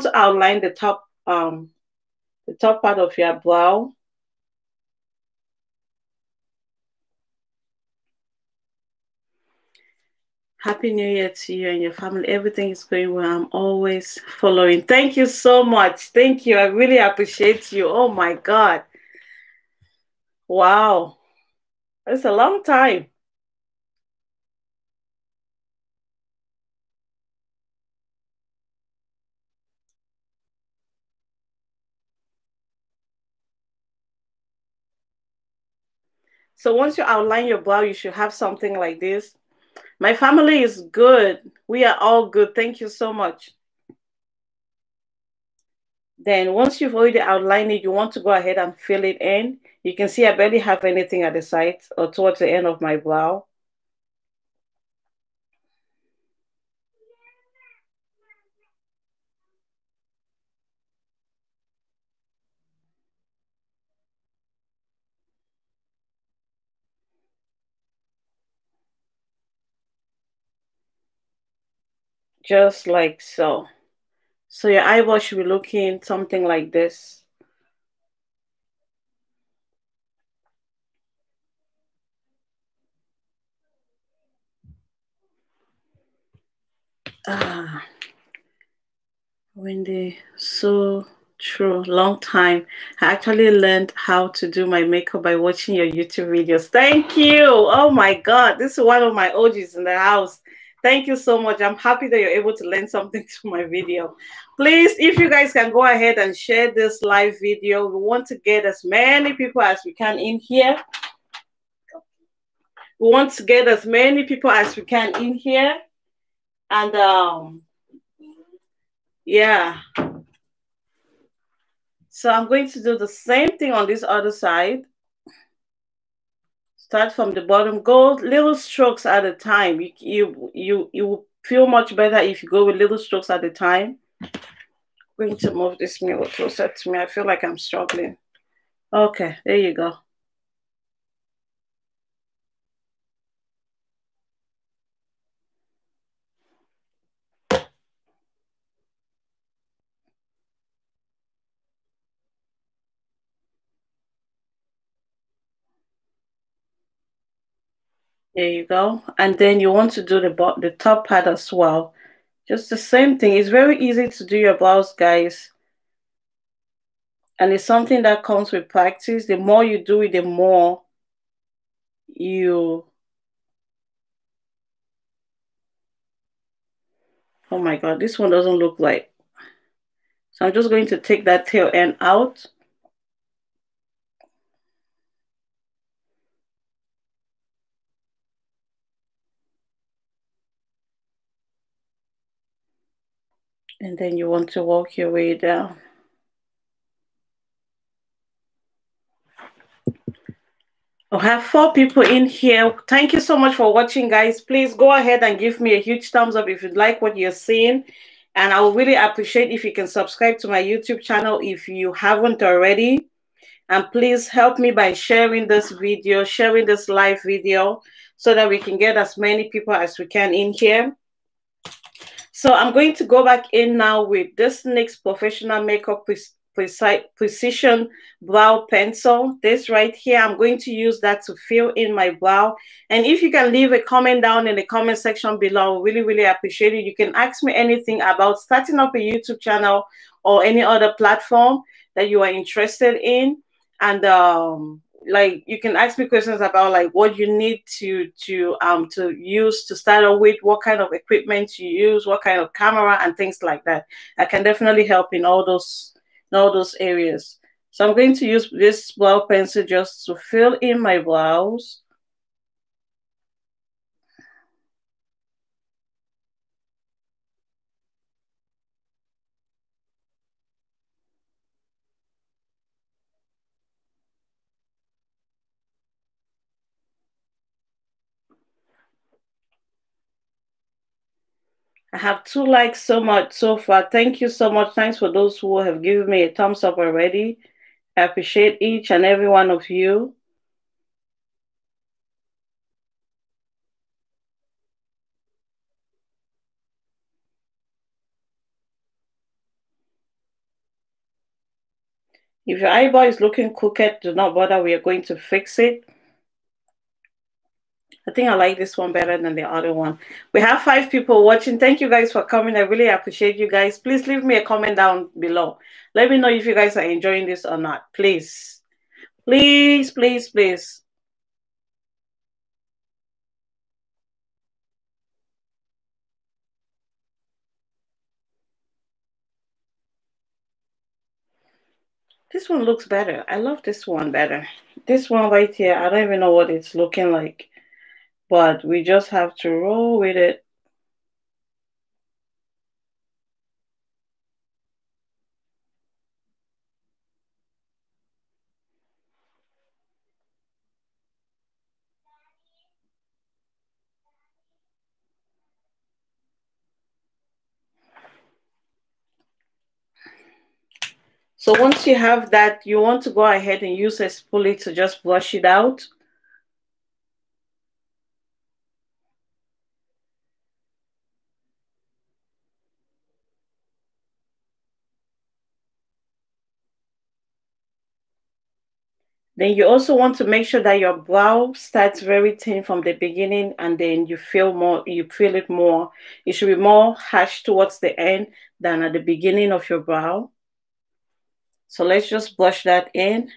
to outline the top part of your brow. Happy New Year to you and your family. Everything is going well. I'm always following. Thank you so much. Thank you. I really appreciate you. Oh my God. Wow. It's a long time. So once you outline your brow, you should have something like this. My family is good. We are all good. Thank you so much. Then once you've already outlined it, you want to go ahead and fill it in. You can see I barely have anything at the side or towards the end of my brow. Just like so. So your eyeball should be looking something like this. Ah, Wendy, so true. Long time. I actually learned how to do my makeup by watching your YouTube videos. Thank you. Oh my God. This is one of my OGs in the house. Thank you so much. I'm happy that you're able to learn something through my video. Please, if you guys can go ahead and share this live video. We want to get as many people as we can in here. We want to get as many people as we can in here. And yeah. So I'm going to do the same thing on this other side. Start from the bottom. Go little strokes at a time. You will feel much better if you go with little strokes at a time. I'm going to move this mirror closer to me. I feel like I'm struggling. Okay, there you go. There you go. And then you want to do the top part as well. Just the same thing. It's very easy to do your brows, guys. And it's something that comes with practice. The more you do it, the more you. Oh my God, this one doesn't look like. So I'm just going to take that tail end out. And then you want to walk your way down. I have 4 people in here. Thank you so much for watching, guys. Please go ahead and give me a huge thumbs up if you like what you're seeing. And I will really appreciate if you can subscribe to my YouTube channel if you haven't already. And please help me by sharing this video, sharing this live video, so that we can get as many people as we can in here. So I'm going to go back in now with this NYX Professional Makeup Precision Brow Pencil. This right here, I'm going to use that to fill in my brow. And if you can leave a comment down in the comment section below, really, really appreciate it. You can ask me anything about starting up a YouTube channel or any other platform that you are interested in. And like you can ask me questions about like what you need to use to start off with, what kind of equipment you use, what kind of camera and things like that. I can definitely help in all those areas. So I'm going to use this brow pencil just to fill in my brows. I have 2 likes so much so far. Thank you so much. Thanks for those who have given me a thumbs up already. I appreciate each and every one of you. If your eyebrow is looking crooked, do not bother. We are going to fix it. I think I like this one better than the other one. We have 5 people watching. Thank you guys for coming. I really appreciate you guys. Please leave me a comment down below. Let me know if you guys are enjoying this or not. Please. Please, please, please. This one looks better. I love this one better. This one right here, I don't even know what it's looking like. But we just have to roll with it. So once you have that, you want to go ahead and use a spoolie to just brush it out. Then you also want to make sure that your brow starts very thin from the beginning, and then you feel it more. It should be more harsh towards the end than at the beginning of your brow. So let's just brush that in.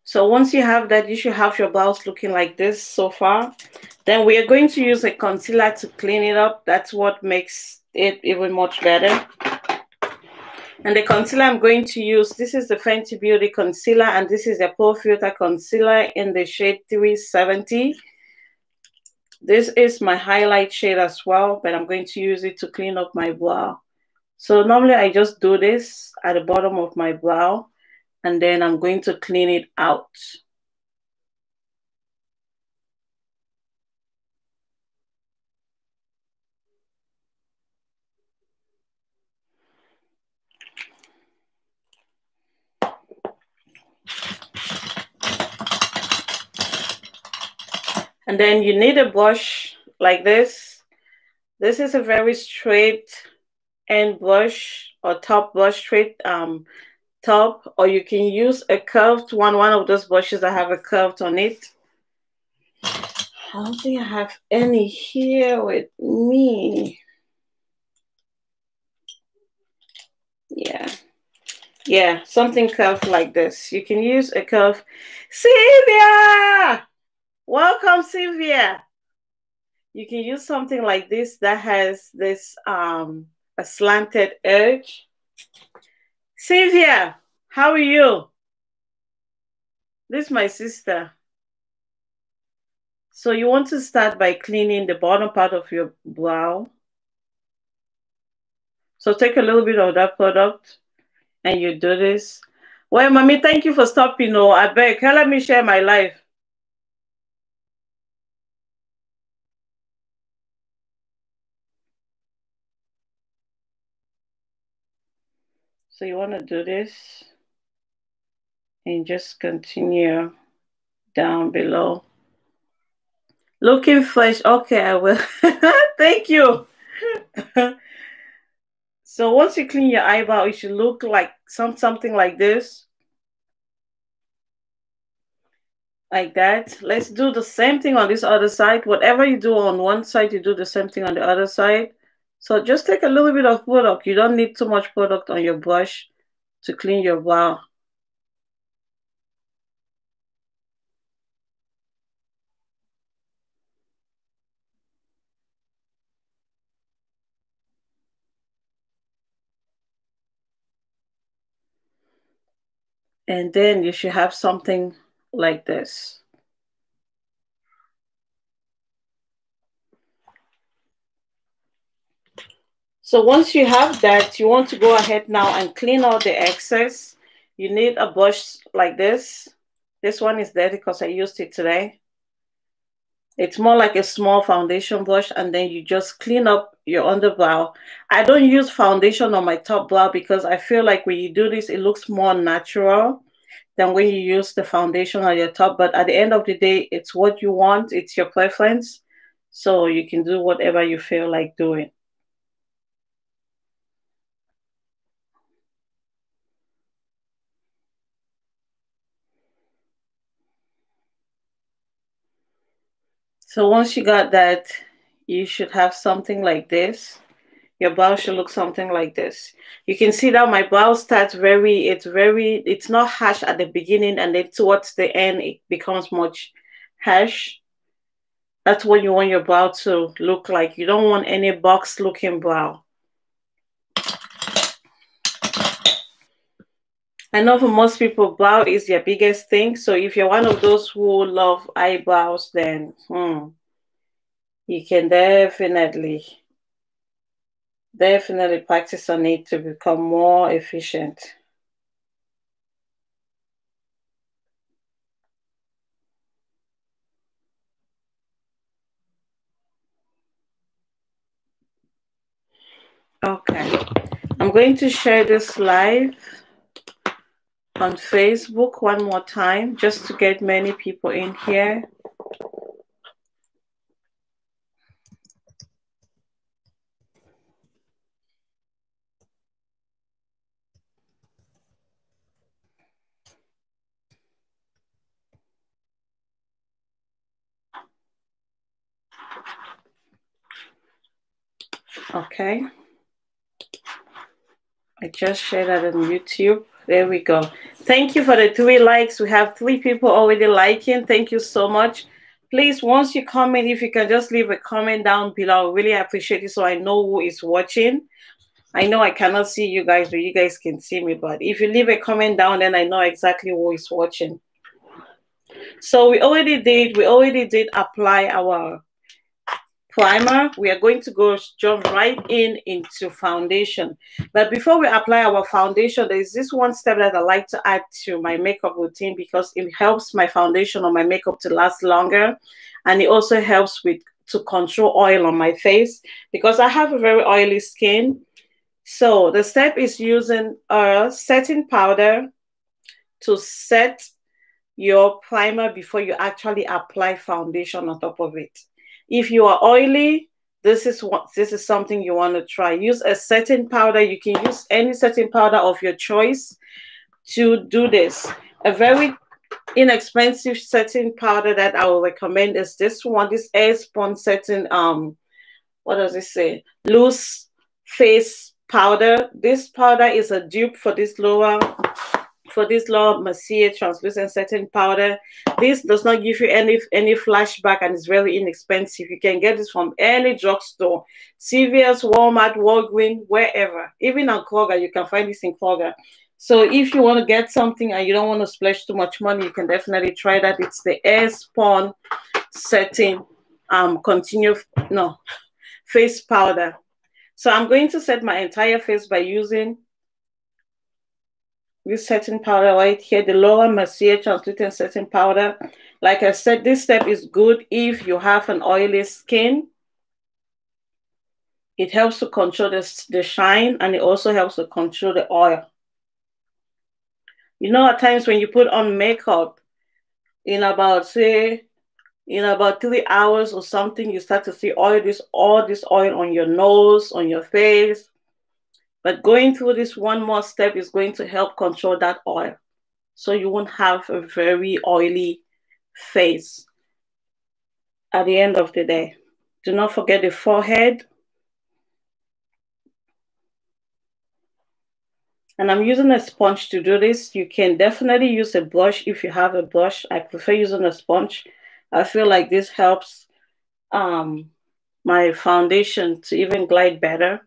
So once you have that, you should have your brows looking like this so far. Then we are going to use a concealer to clean it up. That's what makes it even much better. And the concealer I'm going to use, this is the Fenty Beauty concealer, and this is the Pro Filter concealer in the shade 370. This is my highlight shade as well, but I'm going to use it to clean up my brow. So normally I just do this at the bottom of my brow, and then I'm going to clean it out. And then you need a brush like this. This is a very straight end brush or top brush, straight top, or you can use a curved one of those brushes that have a curved on it. I don't think I have any here with me. Yeah, something curved like this. You can use a curve. Sylvia! Welcome, Sylvia. You can use something like this that has this a slanted edge. Sylvia, how are you? This is my sister. So you want to start by cleaning the bottom part of your brow. So take a little bit of that product and you do this. Well, mommy, thank you for stopping. Oh, I beg. Let me share my life. So you want to do this and just continue down below. Looking fresh. Okay, I will. Thank you. So once you clean your eyebrow, it should look like something like this. Like that. Let's do the same thing on this other side. Whatever you do on one side, you do the same thing on the other side. So just take a little bit of product. You don't need too much product on your brush to clean your brow. And then you should have something like this. So once you have that, you want to go ahead now and clean out the excess. You need a brush like this. This one is dirty because I used it today. It's more like a small foundation brush, and then you just clean up your underbrow. I don't use foundation on my top brow because I feel like when you do this, it looks more natural. than when you use the foundation on your top. But at the end of the day, it's what you want, it's your preference. So you can do whatever you feel like doing. So once you got that, you should have something like this. Your brow should look something like this. You can see that my brow starts it's not harsh at the beginning, and then towards the end, it becomes much harsh. That's what you want your brow to look like. You don't want any box looking brow. I know for most people, brow is their biggest thing. So if you're one of those who love eyebrows, then you can definitely practice on it to become more efficient. Okay, I'm going to share this live on Facebook one more time just to get many people in here. Okay. I just shared that on YouTube. There we go. Thank you for the 3 likes. We have 3 people already liking. Thank you so much. Please, once you comment, if you can just leave a comment down below, I really appreciate it so I know who is watching. I know I cannot see you guys, but you guys can see me. But if you leave a comment down, then I know exactly who is watching. So we already did apply our primer. We are going to jump right into foundation. But before we apply our foundation, there's this one step that I like to add to my makeup routine because it helps my foundation or my makeup to last longer, and it also helps to control oil on my face because I have a very oily skin. So the step is using a setting powder to set your primer before you actually apply foundation on top of it. If you are oily, this is something you want to try. Use a setting powder. You can use any setting powder of your choice to do this. A very inexpensive setting powder that I will recommend is this one, this Airspun setting, what does it say? Loose face powder. This powder is a dupe for this lower Mercier translucent setting powder. This does not give you any flashback and it's very inexpensive. You can get this from any drugstore, CVS, Walmart, Walgreens, wherever. Even on Kroger, you can find this in Kroger. So if you want to get something and you don't want to splash too much money, you can definitely try that. It's the Airspun setting face powder. So I'm going to set my entire face by using this setting powder right here, the Lower Mercier translucent setting powder. Like I said, this step is good if you have an oily skin. It helps to control the shine, and it also helps to control the oil. You know, at times when you put on makeup, in about 3 hours or something, you start to see all this oil on your nose, on your face. But going through this one more step is going to help control that oil, so you won't have a very oily face at the end of the day. Do not forget the forehead. And I'm using a sponge to do this. You can definitely use a brush if you have a brush. I prefer using a sponge. I feel like this helps my foundation to even glide better.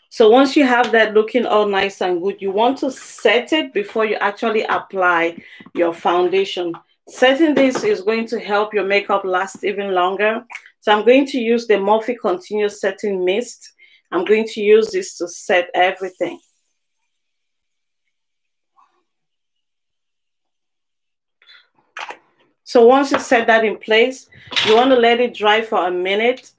So once you have that looking all nice and good, you want to set it before you actually apply your foundation. Setting this is going to help your makeup last even longer. So I'm going to use the Morphe Continuous Setting Mist. I'm going to use this to set everything. So once you set that in place, you want to let it dry for a minute.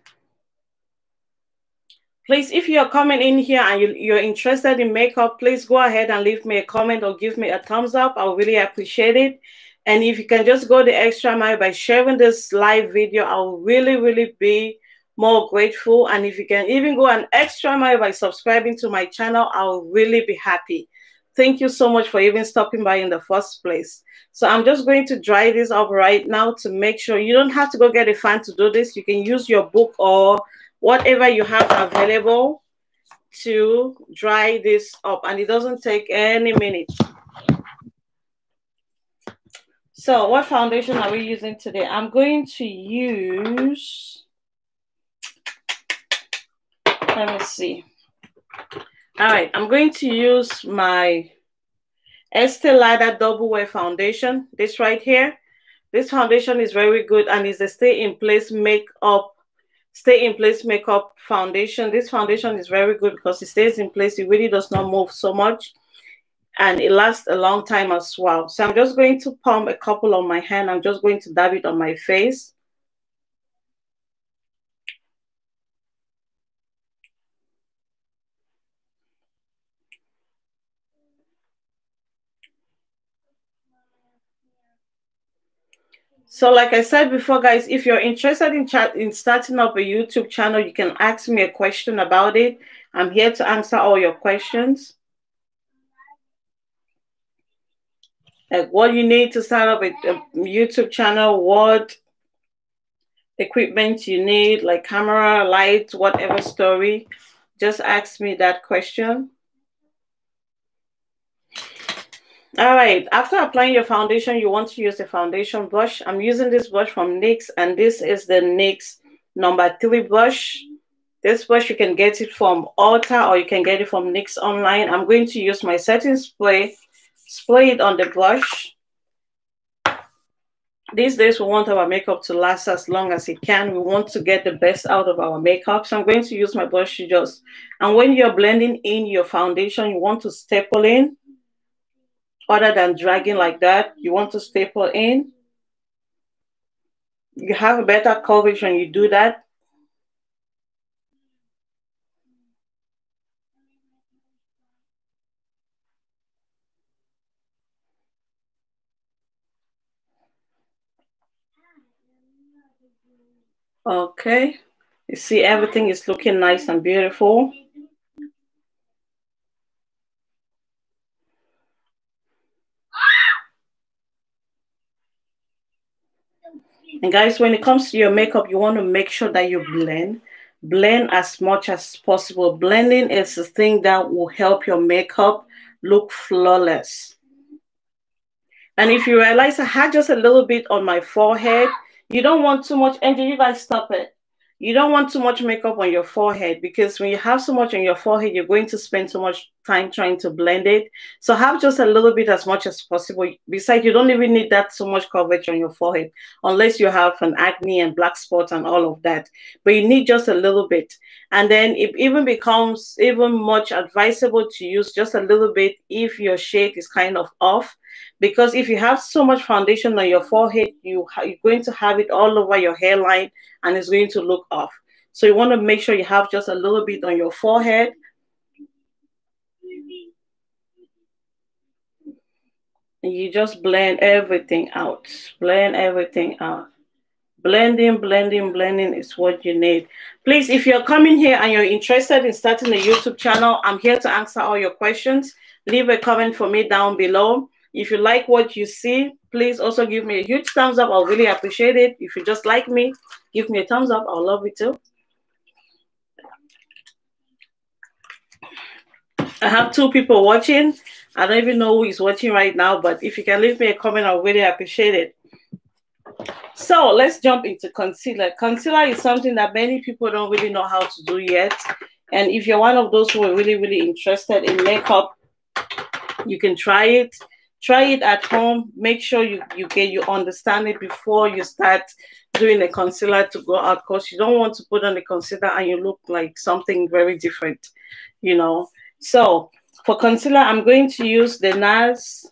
Please, if you're coming in here and you're interested in makeup, please go ahead and leave me a comment or give me a thumbs up. I'll really appreciate it. And if you can just go the extra mile by sharing this live video, I'll really, really be more grateful. And if you can even go an extra mile by subscribing to my channel, I'll really be happy. Thank you so much for even stopping by in the first place. So I'm just going to dry this up right now to make sure you don't have to go get a fan to do this. You can use your book or whatever you have available to dry this up, and it doesn't take any minute. So what foundation are we using today? I'm going to use, let me see. All right, I'm going to use my Estee Lauder Double Wear Foundation, this right here. This foundation is very good and is a stay in place makeup foundation. This foundation is very good because it stays in place. It really does not move so much and it lasts a long time as well. So I'm just going to pump a couple on my hand. I'm just going to dab it on my face. So like I said before, guys, if you're interested in starting up a YouTube channel, you can ask me a question about it. I'm here to answer all your questions. Like what you need to start up a YouTube channel, what equipment you need, like camera, lights, whatever story. Just ask me that question. All right, after applying your foundation, you want to use a foundation brush. I'm using this brush from NYX, and this is the NYX number 3 brush. This brush, you can get it from Ulta or you can get it from NYX online. I'm going to use my setting spray, spray it on the brush. These days, we want our makeup to last as long as it can. We want to get the best out of our makeup. So I'm going to use my brush to just, and when you're blending in your foundation, you want to staple in. Other than dragging like that, you want to staple in. You have a better coverage when you do that. Okay, you see everything is looking nice and beautiful. And guys, when it comes to your makeup, you want to make sure that you blend as much as possible. Blending is the thing that will help your makeup look flawless. And if you realize I had just a little bit on my forehead, you don't want too much. Angel, you guys stop it. You don't want too much makeup on your forehead, because when you have so much on your forehead, you're going to spend so much time trying to blend it. So have just a little bit as much as possible. Besides, you don't even need that so much coverage on your forehead unless you have an acne and black spots and all of that. But you need just a little bit. And then it even becomes even much advisable to use just a little bit if your shade is kind of off. Because if you have so much foundation on your forehead, you're going to have it all over your hairline and it's going to look off. So you want to make sure you have just a little bit on your forehead. And you just blend everything out. Blend everything out. Blending, blending, blending is what you need. Please, if you're coming here and you're interested in starting a YouTube channel, I'm here to answer all your questions. Leave a comment for me down below. If you like what you see, please also give me a huge thumbs up. I'll really appreciate it. If you just like me, give me a thumbs up. I'll love it too. I have 2 people watching. I don't even know who is watching right now, but if you can leave me a comment, I'll really appreciate it. So let's jump into concealer. Concealer is something that many people don't really know how to do yet. And if you're one of those who are really, really interested in makeup, you can try it. Try it at home. Make sure you understand it before you start doing a concealer to go out, because you don't want to put on a concealer and you look like something very different, you know. So for concealer, I'm going to use the NARS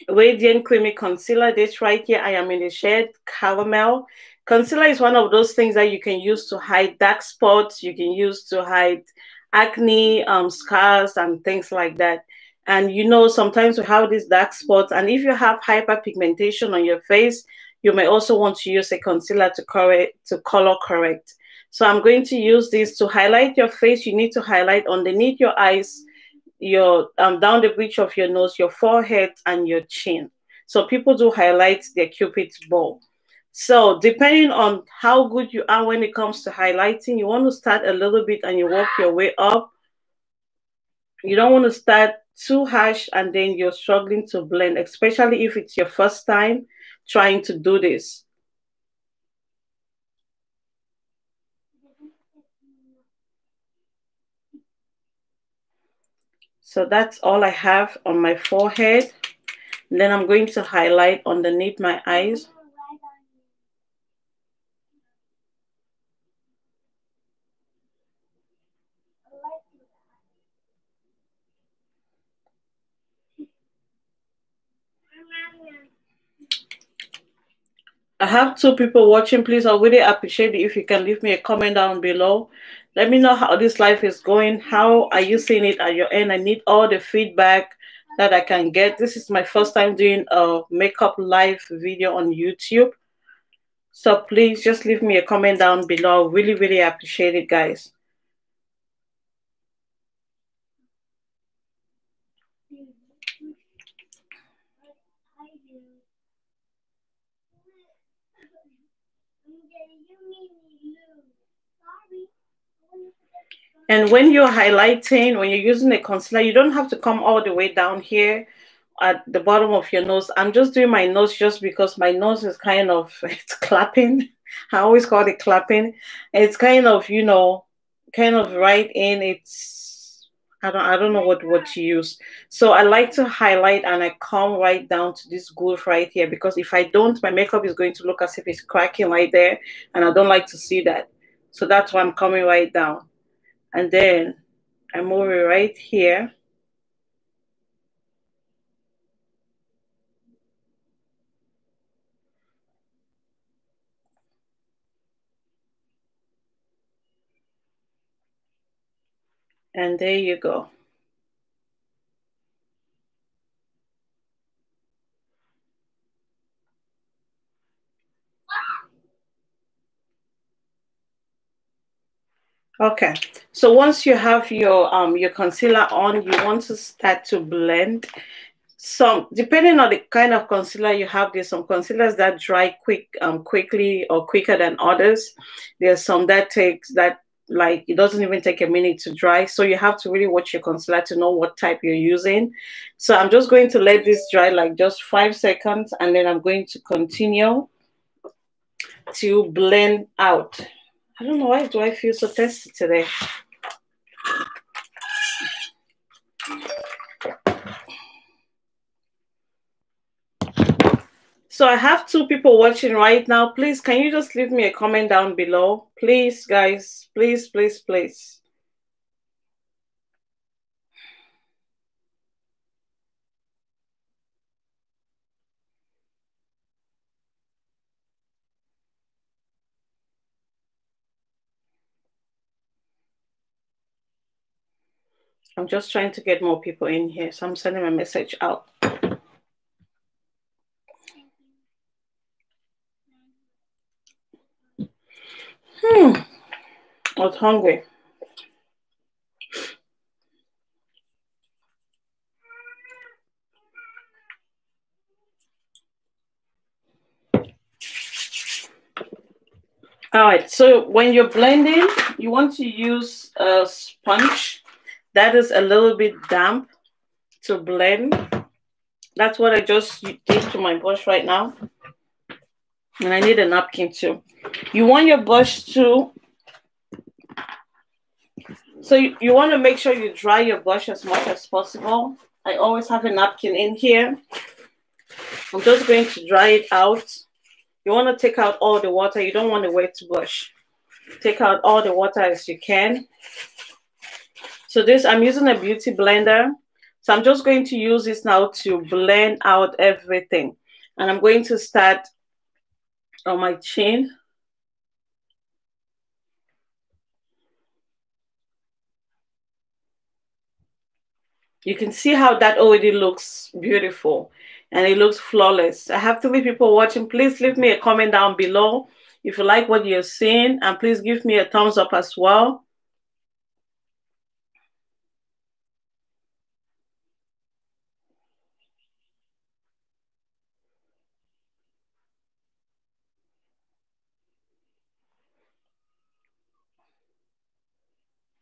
Radiant Creamy Concealer. This right here, I am in the shade Caramel. Concealer is one of those things that you can use to hide dark spots. You can use to hide acne, scars, and things like that. And you know, sometimes we have these dark spots, and if you have hyperpigmentation on your face, you may also want to use a concealer to color correct. So I'm going to use this to highlight your face. You need to highlight underneath your eyes, your down the bridge of your nose, your forehead, and your chin. So people do highlight their cupid's bow. So depending on how good you are when it comes to highlighting, you want to start a little bit and you work your way up. You don't want to start too harsh and then you're struggling to blend, especially if it's your first time trying to do this. So that's all I have on my forehead. And then I'm going to highlight underneath my eyes. I have two people watching. Please, I really appreciate it if you can leave me a comment down below. Let me know how this life is going. How are you seeing it at your end? I need all the feedback that I can get. This is my first time doing a makeup live video on YouTube. So please just leave me a comment down below. Really, really appreciate it, guys. And when you're highlighting, when you're using a concealer, you don't have to come all the way down here at the bottom of your nose. I'm just doing my nose just because my nose is kind of, it's clapping. I always call it clapping. It's kind of, you know, kind of right in. It's, I don't know what to use. So I like to highlight and I come right down to this groove right here, because if I don't, my makeup is going to look as if it's cracking right there, and I don't like to see that. So that's why I'm coming right down. And then I move it right here. And there you go. Okay, so once you have your concealer on, you want to start to blend. Some, depending on the kind of concealer you have, there's some concealers that dry quickly or quicker than others. There's some that takes that, like, it doesn't even take a minute to dry. So you have to really watch your concealer to know what type you're using. So I'm just going to let this dry like just 5 seconds, and then I'm going to continue to blend out. I don't know, why do I feel so thirsty today? So I have two people watching right now. Please, can you just leave me a comment down below? Please, guys. Please, please, please. I'm just trying to get more people in here, so I'm sending my message out. I was hungry. All right, so when you're blending, you want to use a sponge that is a little bit damp to blend. That's what I just did to my brush right now. And I need a napkin too. You want your brush to, so you want to make sure you dry your brush as much as possible. I always have a napkin in here. I'm just going to dry it out. You want to take out all the water. You don't want a wet brush. Take out all the water as you can. So this, I'm using a beauty blender. So I'm just going to use this now to blend out everything. And I'm going to start on my chin. You can see how that already looks beautiful and it looks flawless. I have 3 people watching. Please leave me a comment down below if you like what you're seeing, and please give me a thumbs up as well.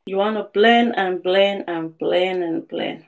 You want to blend and blend and blend and blend.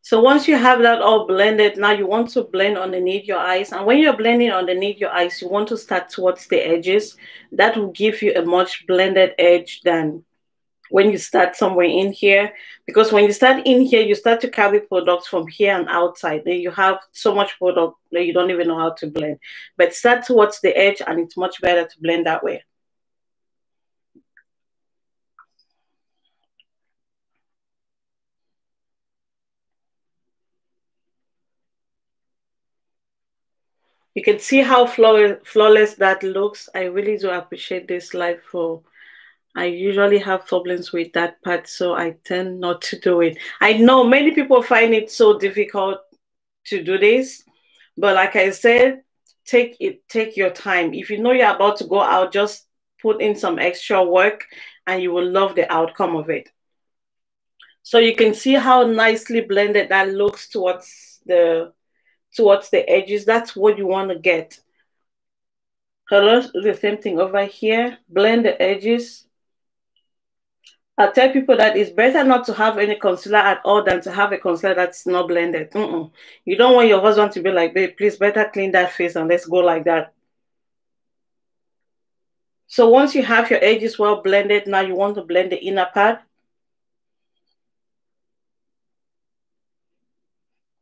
So once you have that all blended, now you want to blend underneath your eyes. And when you're blending underneath your eyes, you want to start towards the edges. That will give you a much blended edge than when you start somewhere in here. Because when you start in here, you start to carry products from here and outside. Then you have so much product that you don't even know how to blend. But start towards the edge and it's much better to blend that way. You can see how flawless that looks. I really do appreciate this live for. I usually have problems with that part, so I tend not to do it. I know many people find it so difficult to do this, but like I said, take your time. If you know you're about to go out, just put in some extra work and you will love the outcome of it. So you can see how nicely blended that looks towards the edges. That's what you want to get. Hello, the same thing over here. Blend the edges. I tell people that it's better not to have any concealer at all than to have a concealer that's not blended. You don't want your husband to be like, babe, please better clean that face and let's go like that. So once you have your edges well blended, now you want to blend the inner part.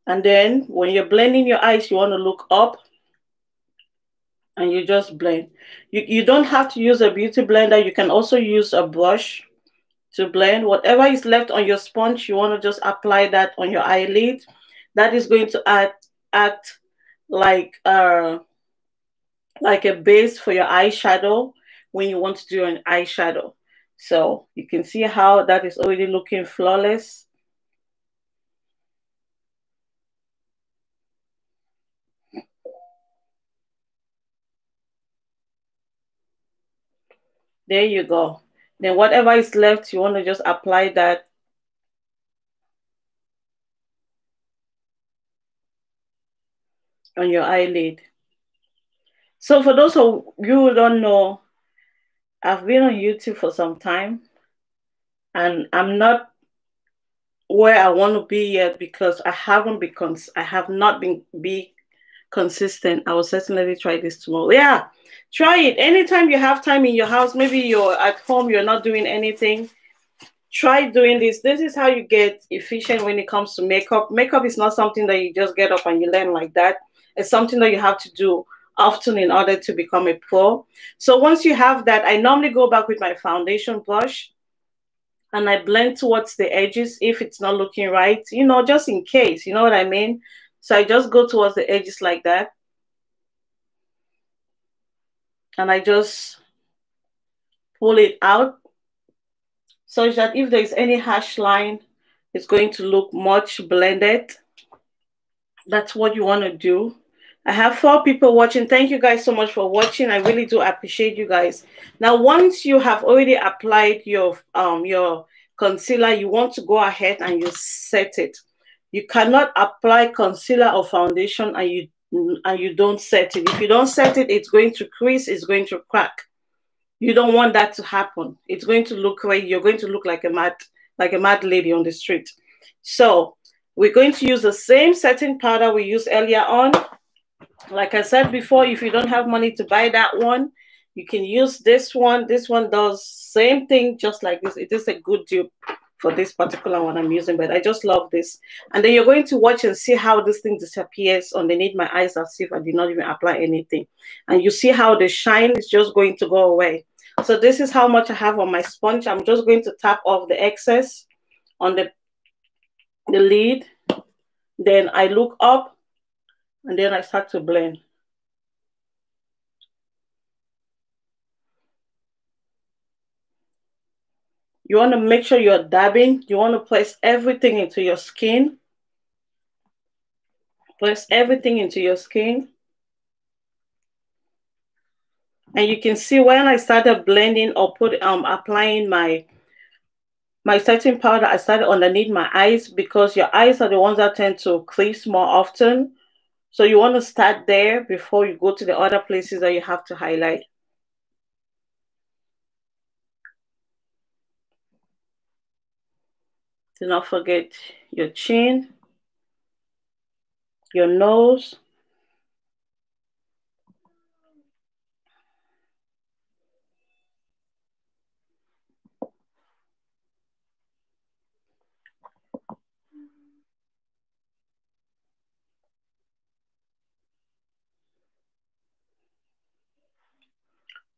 And then when you're blending your eyes, you want to look up and you just blend. You don't have to use a beauty blender. You can also use a brush to blend. Whatever is left on your sponge, you want to just apply that on your eyelid. That is going to act like a base for your eyeshadow when you want to do an eyeshadow. So you can see how that is already looking flawless. There you go. Then whatever is left, you want to just apply that on your eyelid. So for those of you who don't know, I've been on YouTube for some time and I'm not where I want to be yet because I haven't been I have not been consistent. I will certainly try this tomorrow. Yeah, try it. Anytime you have time in your house, maybe you're at home, you're not doing anything, try doing this. This is how you get efficient when it comes to makeup. Makeup is not something that you just get up and you learn like that. It's something that you have to do often in order to become a pro. So once you have that, I normally go back with my foundation brush and I blend towards the edges if it's not looking right, just in case, you know what I mean? So I just go towards the edges like that. And I just pull it out such that if there's any harsh line, it's going to look much blended. That's what you want to do. I have 4 people watching. Thank you guys so much for watching. I really do appreciate you guys. Now, once you have already applied your concealer, you want to go ahead and you set it. You cannot apply concealer or foundation and you don't set it. If you don't set it, it's going to crease, it's going to crack. You don't want that to happen. It's going to look great. You're going to look like a mad lady on the street. So we're going to use the same setting powder we used earlier on. Like I said before, if you don't have money to buy that one, you can use this one. This one does same thing, just like this. It is a good dupe for this particular one I'm using, but I just love this. And then you're going to watch and see how this thing disappears underneath my eyes as if I did not even apply anything. And you see how the shine is just going to go away. So this is how much I have on my sponge. I'm just going to tap off the excess on the lid. Then I look up and then I start to blend. You want to make sure you're dabbing. You want to place everything into your skin. Place everything into your skin. And you can see when I started blending or applying my setting powder, I started underneath my eyes because your eyes are the ones that tend to crease more often. So you want to start there before you go to the other places that you have to highlight. Do not forget your chin, your nose.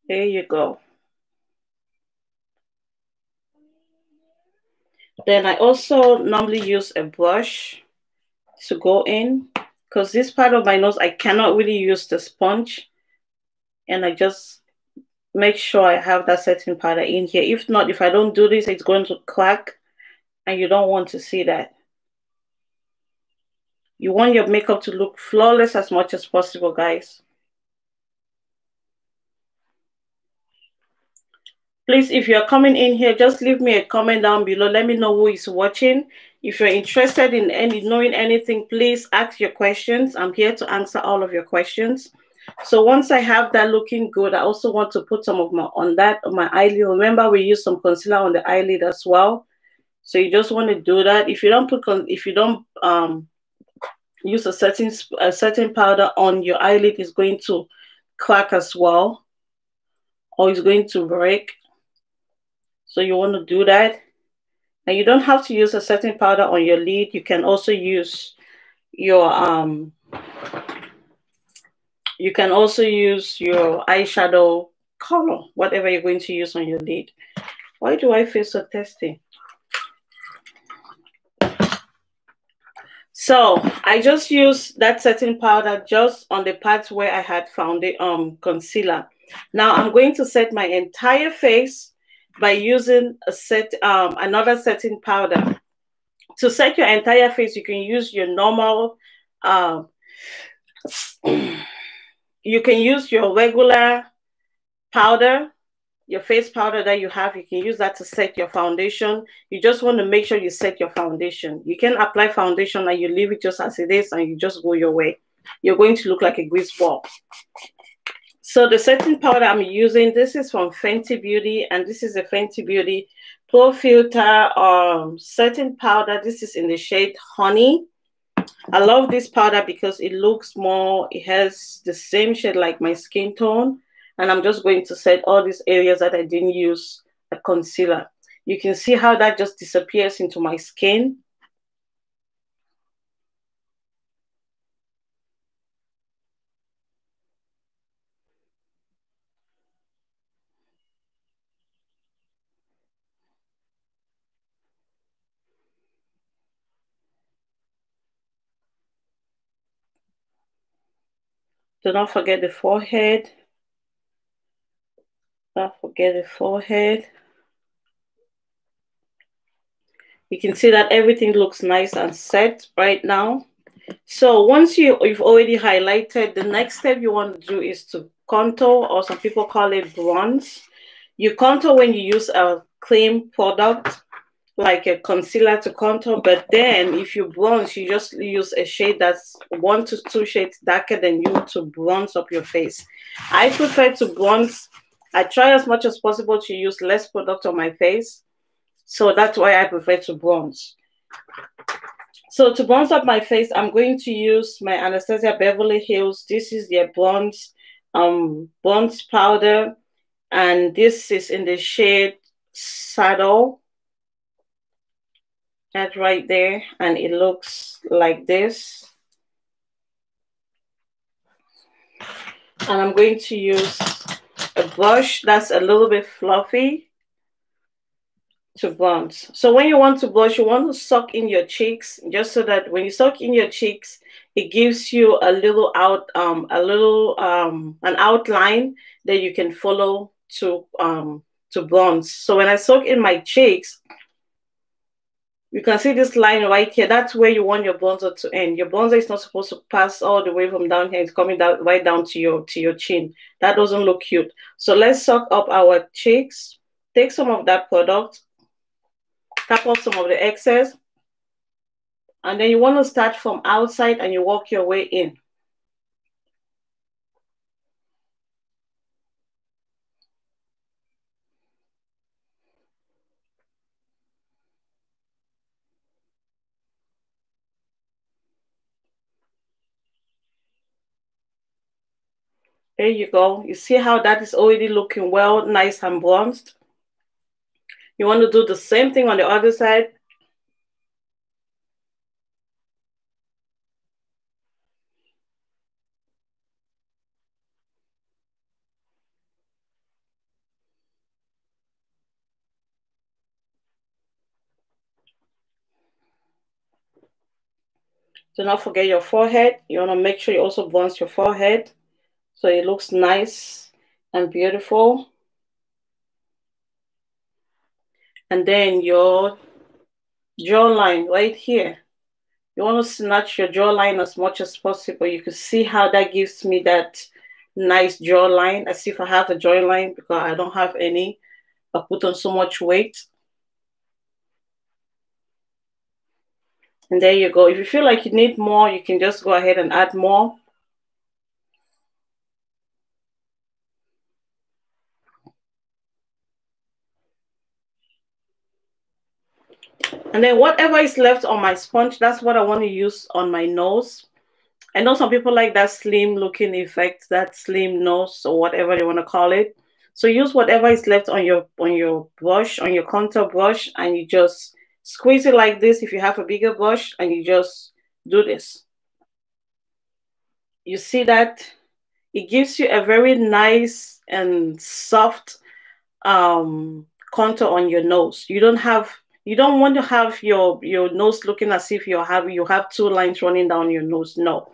There you go. Then I also normally use a brush to go in because this part of my nose, I cannot really use the sponge. And I just make sure I have that setting powder in here. If not, if I don't do this, it's going to crack and you don't want to see that. You want your makeup to look flawless as much as possible, guys. Please, if you're coming in here, just leave me a comment down below. Let me know who is watching. If you're interested in knowing anything, please ask your questions. I'm here to answer all of your questions. So once I have that looking good, I also want to put some of my on my eyelid. Remember, we use some concealer on the eyelid as well. So you just want to do that. If you don't use a certain powder on your eyelid, it's going to crack as well, or it's going to break. So you want to do that. And you don't have to use a setting powder on your lid. You can also use your eyeshadow color, whatever you're going to use on your lid. Why do I feel so thirsty? So I just use that setting powder just on the parts where I had found the concealer. Now I'm going to set my entire face by using another setting powder. To set your entire face, you can use your normal, you can use your regular powder, your face powder that you have. You can use that to set your foundation. You just want to make sure you set your foundation. You can apply foundation and you leave it just as it is and you just go your way. You're going to look like a grease ball. So the setting powder I'm using, this is from Fenty Beauty, and this is a Fenty Beauty Pro Filter setting powder. This is in the shade Honey. I love this powder because it looks more, it has the same shade like my skin tone. And I'm just going to set all these areas that I didn't use a concealer. You can see how that just disappears into my skin. Do not forget the forehead. Don't forget the forehead. You can see that everything looks nice and set right now. So once you've already highlighted, the next step you want to do is to contour, or some people call it bronze. You contour when you use a cream product like a concealer to contour, but then if you bronze, you just use a shade that's 1 to 2 shades darker than you to bronze up your face. I prefer to bronze. I try as much as possible to use less product on my face, so that's why I prefer to bronze. So to bronze up my face, I'm going to use my Anastasia Beverly Hills. This is their bronze powder, and this is in the shade Saddle. That right there, and it looks like this. And I'm going to use a brush that's a little bit fluffy to bronze. So when you want to blush, you want to suck in your cheeks, just so that when you suck in your cheeks, it gives you a little an outline that you can follow to bronze. So when I soak in my cheeks, you can see this line right here. That's where you want your bronzer to end. Your bronzer is not supposed to pass all the way from down here. It's coming down right down to your chin. That doesn't look cute. So let's suck up our cheeks. Take some of that product, tap off some of the excess, and then you want to start from outside and you work your way in. There you go. You see how that is already looking well, nice and bronzed. You want to do the same thing on the other side. Do not forget your forehead. You want to make sure you also bronze your forehead so it looks nice and beautiful. And then your jawline right here. You want to snatch your jawline as much as possible. You can see how that gives me that nice jawline, as if I have a jawline, because I don't have any. I put on so much weight. And there you go. If you feel like you need more, you can just go ahead and add more. And then whatever is left on my sponge, that's what I want to use on my nose. I know some people like that slim looking effect, that slim nose or whatever you want to call it. So use whatever is left on your brush, on your contour brush, and you just squeeze it like this if you have a bigger brush, and you just do this. You see that? It gives you a very nice and soft contour on your nose. You don't want to have your nose looking as if you have two lines running down your nose. No.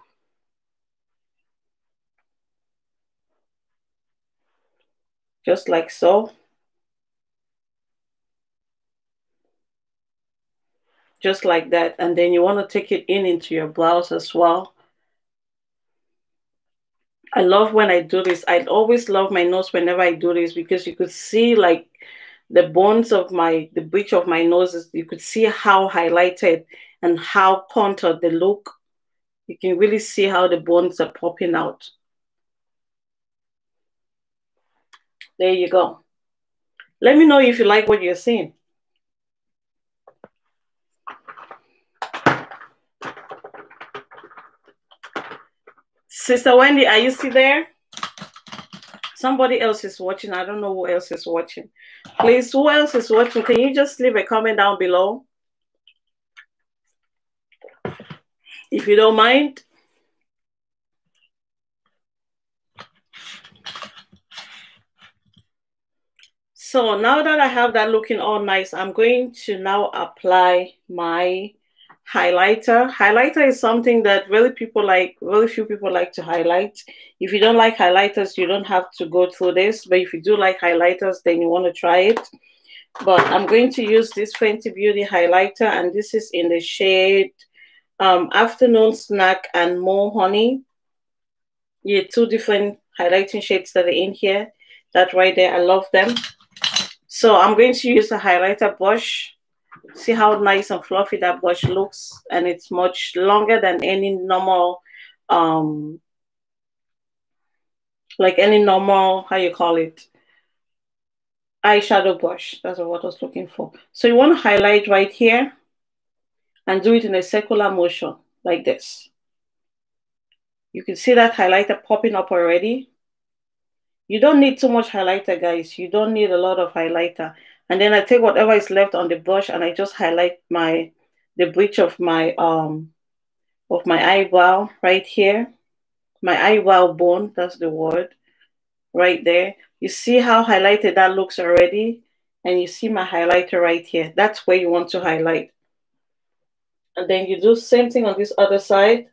Just like so. Just like that. And then you want to take it into your blouse as well. I love when I do this. I always love my nose whenever I do this, because you could see like the bones of the bridge of my nose, you could see how highlighted and how contoured they look. You can really see how the bones are popping out. There you go. Let me know if you like what you're seeing. Sister Wendy, are you still there? Somebody else is watching. I don't know who else is watching. Please, who else is watching? Can you just leave a comment down below? If you don't mind. So now that I have that looking all nice, I'm going to now apply my highlighter. Highlighter is something that really few people like to highlight. If you don't like highlighters, you don't have to go through this. But if you do like highlighters, then you want to try it. But I'm going to use this Fenty Beauty highlighter, and this is in the shade Afternoon Snack and More Honey. Yeah, two different highlighting shades that are in here. That right there, I love them. So I'm going to use a highlighter brush. See how nice and fluffy that brush looks, and it's much longer than any normal like any normal, how you call it, eyeshadow brush. That's what I was looking for. So you want to highlight right here and do it in a circular motion like this. You can see that highlighter popping up already. You don't need too much highlighter, guys. You don't need a lot of highlighter. And then I take whatever is left on the brush and I just highlight the bridge of my eyebrow right here. My eyebrow bone, that's the word right there. You see how highlighted that looks already? And you see my highlighter right here. That's where you want to highlight. And then you do the same thing on this other side.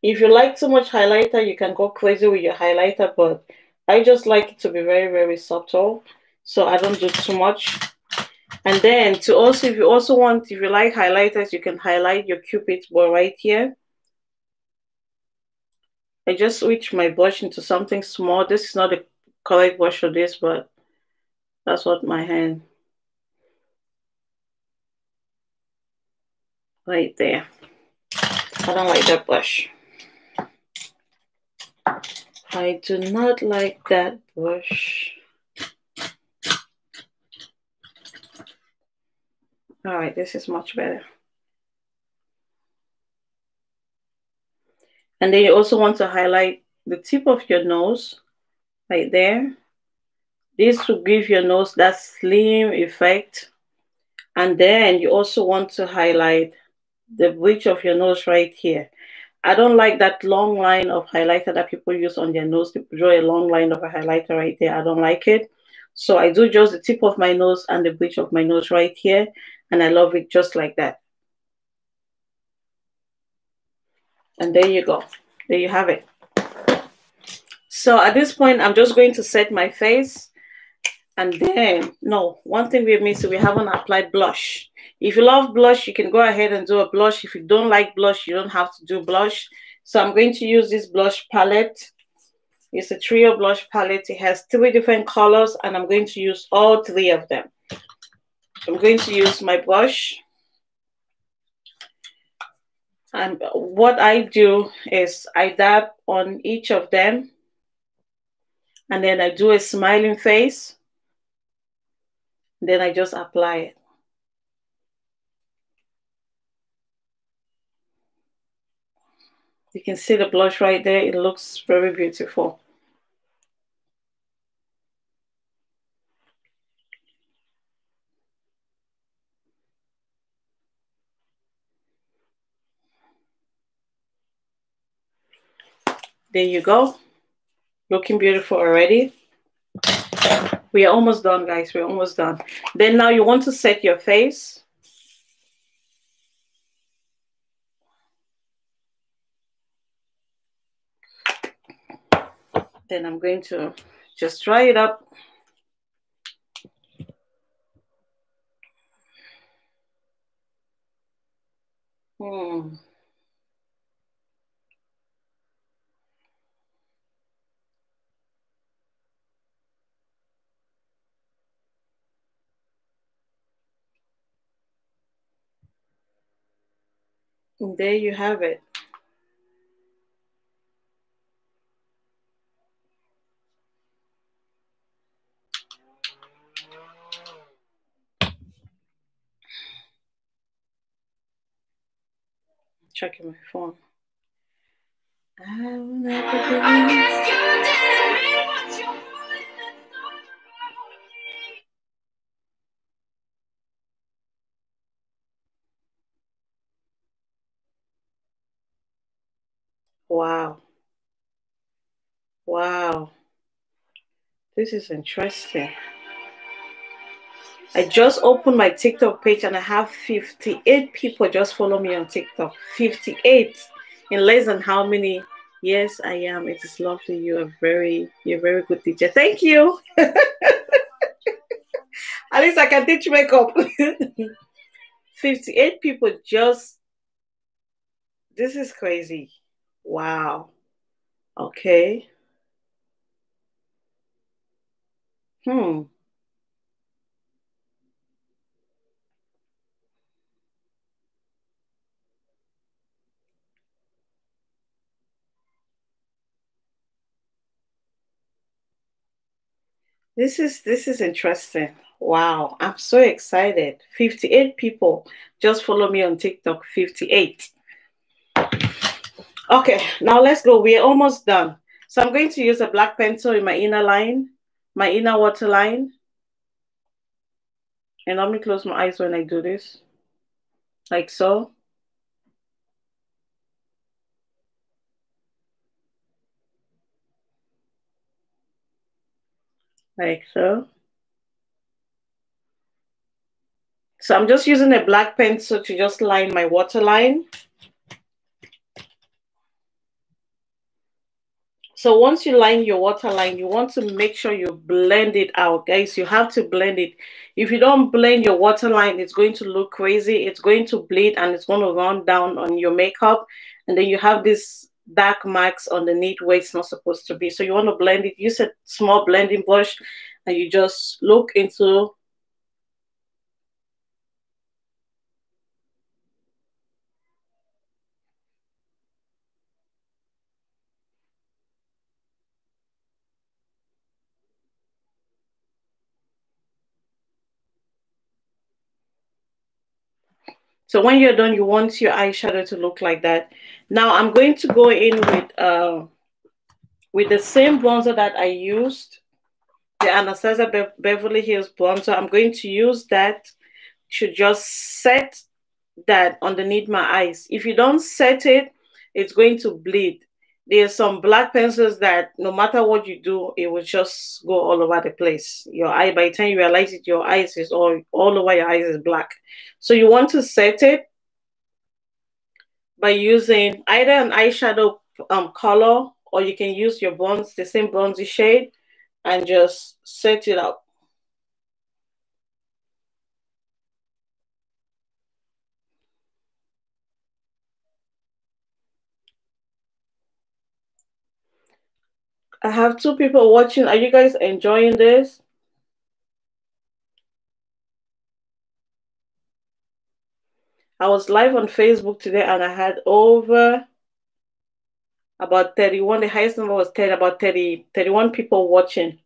If you like too much highlighter, you can go crazy with your highlighter, but I just like it to be very, very subtle. So I don't do too much. And then if you like highlighters, you can highlight your Cupid's bow right here. I just switch my brush into something small. This is not the correct brush for this, but that's what my hand right there. I don't like that brush. I do not like that brush. All right, this is much better. And then you also want to highlight the tip of your nose right there. This will give your nose that slim effect. And then you also want to highlight the bridge of your nose right here. I don't like that long line of highlighter that people use on their nose. They draw a long line of a highlighter right there. I don't like it. So I do just the tip of my nose and the bridge of my nose right here. And I love it just like that. And there you go. There you have it. So at this point, I'm just going to set my face. And then, no, one thing we missed, we haven't applied blush. If you love blush, you can go ahead and do a blush. If you don't like blush, you don't have to do blush. So I'm going to use this blush palette. It's a trio blush palette. It has 3 different colors, and I'm going to use all 3 of them. I'm going to use my brush. And what I do is I dab on each of them. And then I do a smiling face. Then I just apply it. You can see the blush right there. It looks very beautiful. There you go. Looking beautiful already. We are almost done, guys. We're almost done. Then now you want to set your face. Then I'm going to just dry it up. And there you have it. Checking my phone. I will never Wow. Wow. This is interesting. I just opened my TikTok page and I have 58 people just follow me on TikTok. 58 in less than how many? Yes, I am. It is lovely. You're very good teacher. Thank you. At least I can teach makeup. 58 people just. This is crazy. Wow. Okay. This is interesting. Wow, I'm so excited. 58 people just follow me on TikTok. 58. Okay, now let's go. We're almost done. So I'm going to use a black pencil in my inner line, my inner waterline. And let me close my eyes when I do this. Like so. like so. So I'm just using a black pencil to just line my waterline. So once you line your waterline, you want to make sure you blend it out, guys. You have to blend it. If you don't blend your waterline, it's going to look crazy. It's going to bleed and it's going to run down on your makeup. And then you have this dark marks underneath where it's not supposed to be. So you want to blend it. Use a small blending brush and you just look into. So when you're done, you want your eyeshadow to look like that. Now I'm going to go in with the same bronzer that I used, the Anastasia Beverly Hills bronzer. I'm going to use that to just set that underneath my eyes. If you don't set it, it's going to bleed. There's some black pencils that no matter what you do, it will just go all over the place. Your eye, by the time you realize it, your eyes is all over your eyes is black. So you want to set it by using either an eyeshadow color, or you can use your bronze, the same bronzy shade, and just set it up. I have two people watching. Are you guys enjoying this? I was live on Facebook today and I had over about 31. The highest number was 10, about 30, 31 people watching.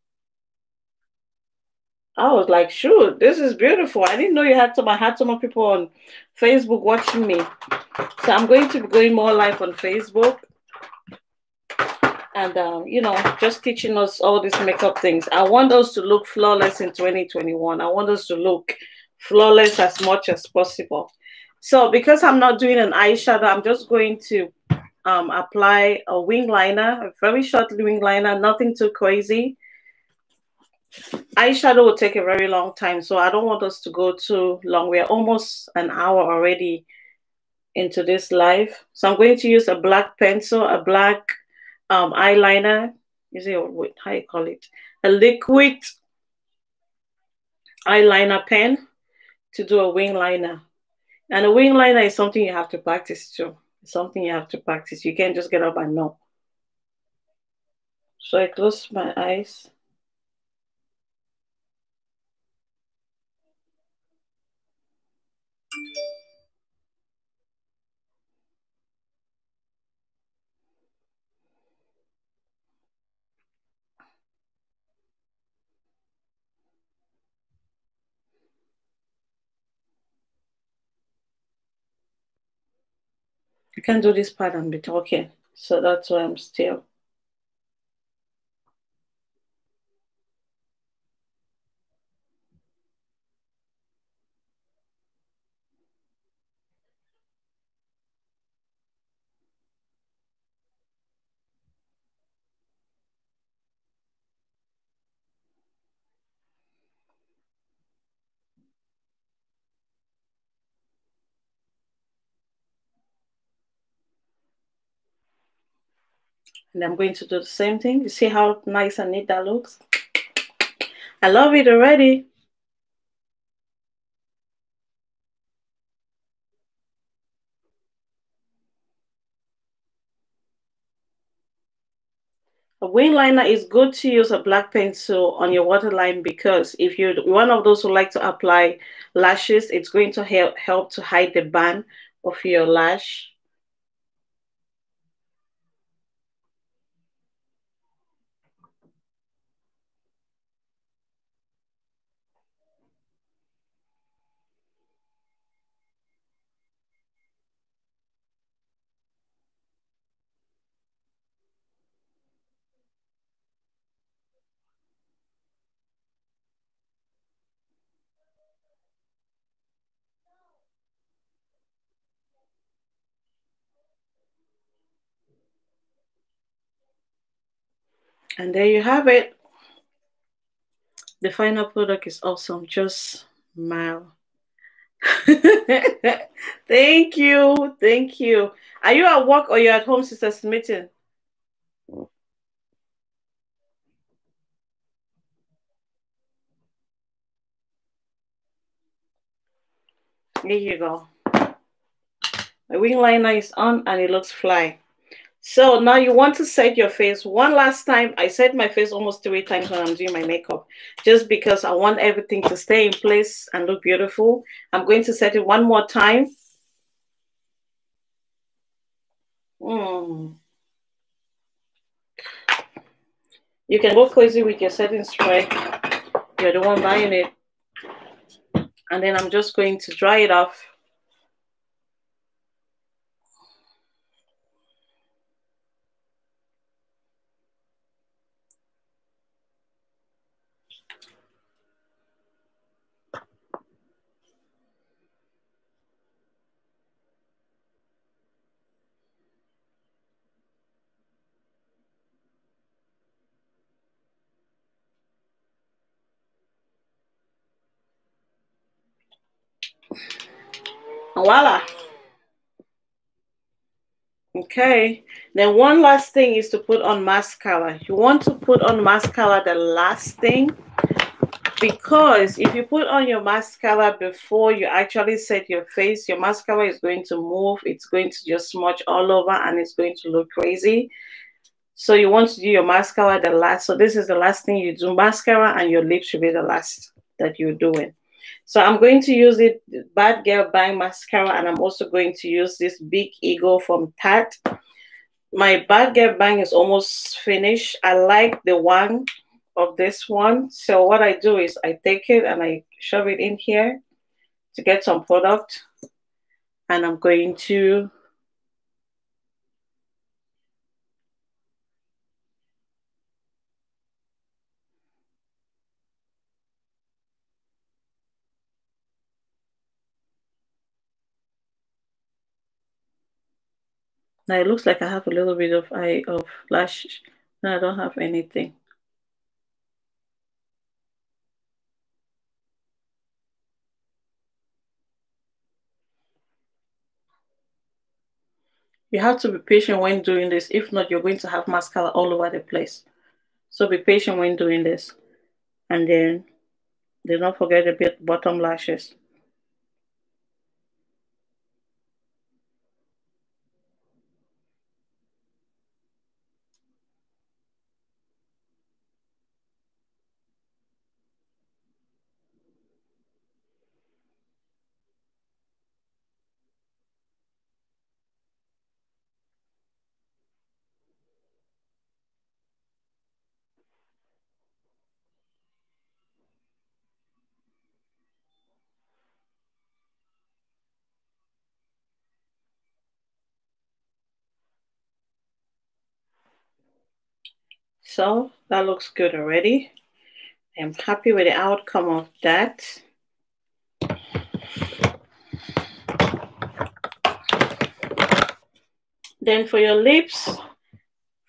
I was like, shoot, this is beautiful. I didn't know I had so many people on Facebook watching me. So I'm going to be going more live on Facebook and just teaching us all these makeup things. I want us to look flawless in 2021. I want us to look flawless as much as possible. So because I'm not doing an eyeshadow, I'm just going to apply a wing liner, a very short wing liner, nothing too crazy. Eyeshadow will take a very long time, so I don't want us to go too long. We're almost an hour already into this live. So I'm going to use a black pencil, a black eyeliner. Is it what how you call it? A liquid eyeliner pen to do a wing liner. And a wing liner is something you have to practice too. It's something you have to practice. You can't just get up and know. So I close my eyes. I can't do this part and be talking. So that's why I'm still. And I'm going to do the same thing. You see how nice and neat that looks? I love it already. A wing liner is good to use a black pencil on your waterline because if you're one of those who like to apply lashes, it's going to help to hide the band of your lash. And there you have it. The final product is awesome. Just smile. Thank you. Thank you. Are you at work or you're at home, Sister Smitten? Here you go. My wing liner is on and it looks fly. So now you want to set your face one last time. I set my face almost 3 times when I'm doing my makeup, just because I want everything to stay in place and look beautiful. I'm going to set it one more time. Mm. You can go crazy with your setting spray. You're the one buying it. And then I'm just going to dry it off. And voila. Okay. Then one last thing is to put on mascara. You want to put on mascara the last thing, because if you put on your mascara before you actually set your face, your mascara is going to move. It's going to just smudge all over and it's going to look crazy. So you want to do your mascara the last. So this is the last thing you do. Mascara and your lips should be the last that you're doing. So I'm going to use it, Bad Girl Bang Mascara, and I'm also going to use this Big Ego from Tarte. My Bad Girl Bang is almost finished. I like the one of this one. So what I do is I take it and I shove it in here to get some product. And I'm going to now it looks like I have a little bit of eye of lash. No, I don't have anything. You have to be patient when doing this. If not, you're going to have mascara all over the place. So be patient when doing this. And then do not forget the bit bottom lashes. So that looks good already. I'm happy with the outcome of that. Then for your lips,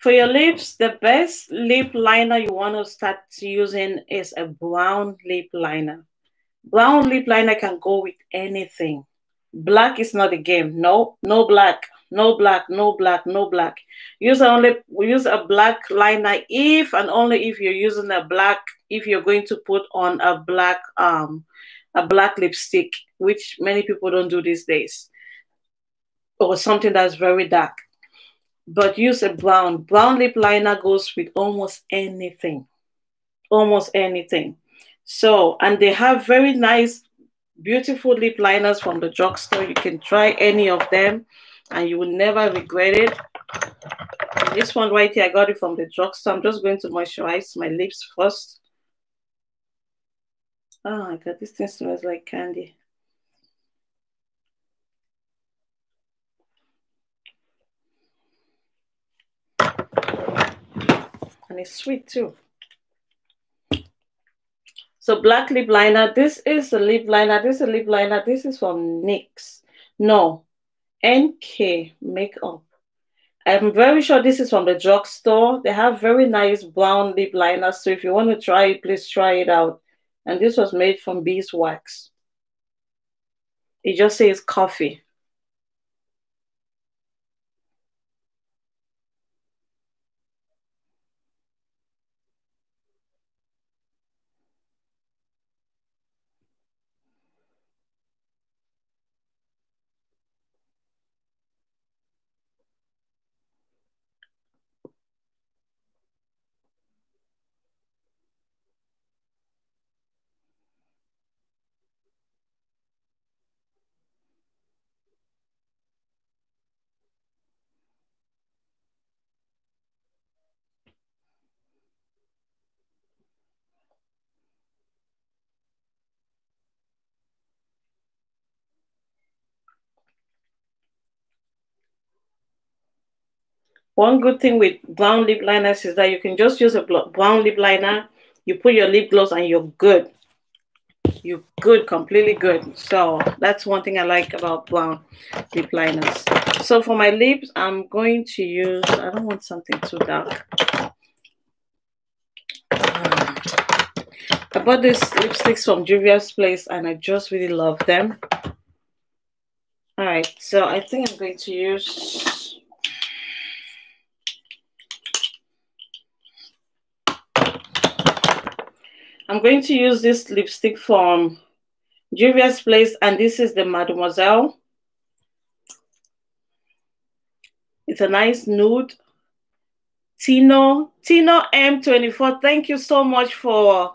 the best lip liner you want to start using is a brown lip liner. Brown lip liner can go with anything. Black is not a game. No, no black, no black, no black, no black. Use a black liner if and only if you're using a black, if you're going to put on a black lipstick, which many people don't do these days, or something that's very dark. But use a brown. Brown lip liner goes with almost anything. Almost anything. So, and they have very nice, beautiful lip liners from the drugstore. You can try any of them and you will never regret it. This one right here, I got it from the drugstore. I'm just going to moisturize my lips first. Oh my God, this thing smells like candy. And it's sweet too. So black lip liner. This is a lip liner. This is a lip liner. This is from NYX. No, NK Makeup. I'm very sure this is from the drugstore. They have very nice brown lip liners. So if you want to try it, please try it out. And this was made from beeswax. It just says coffee. One good thing with brown lip liners is that you can just use a brown lip liner, you put your lip gloss, and you're good. You're good, completely good. So that's one thing I like about brown lip liners. So for my lips, I'm going to use, I don't want something too dark. I bought these lipsticks from Juvia's Place and I just really love them. Alright, so I think I'm going to use this lipstick from Juvia's Place, and this is the Mademoiselle. It's a nice nude. Tino M24, thank you so much for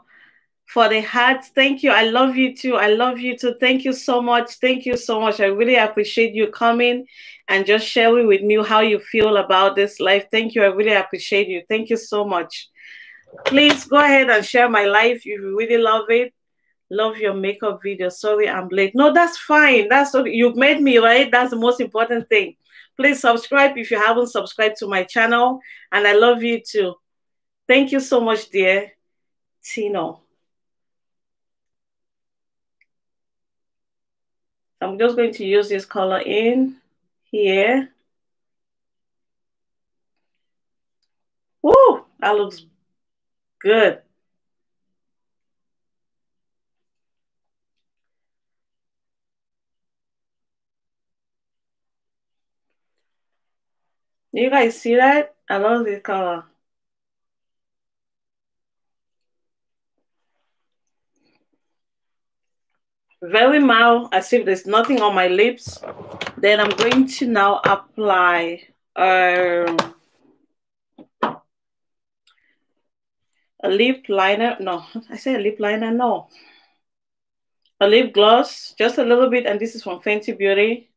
the heart. Thank you. I love you too. I love you too. Thank you so much. Thank you so much. I really appreciate you coming and just sharing with me how you feel about this life. Thank you. I really appreciate you. Thank you so much. Please go ahead and share my life if you really love it. Love your makeup video. Sorry, I'm late. No, that's fine. That's what you've made me, right? That's the most important thing. Please subscribe if you haven't subscribed to my channel. And I love you too. Thank you so much, dear Tino. I'm just going to use this color in here. Woo, that looks good. You guys see that? I love this color. Very mild, as if there's nothing on my lips. Then I'm going to now apply a lip liner. No, I said a lip liner. No, a lip gloss, just a little bit, and this is from Fenty Beauty.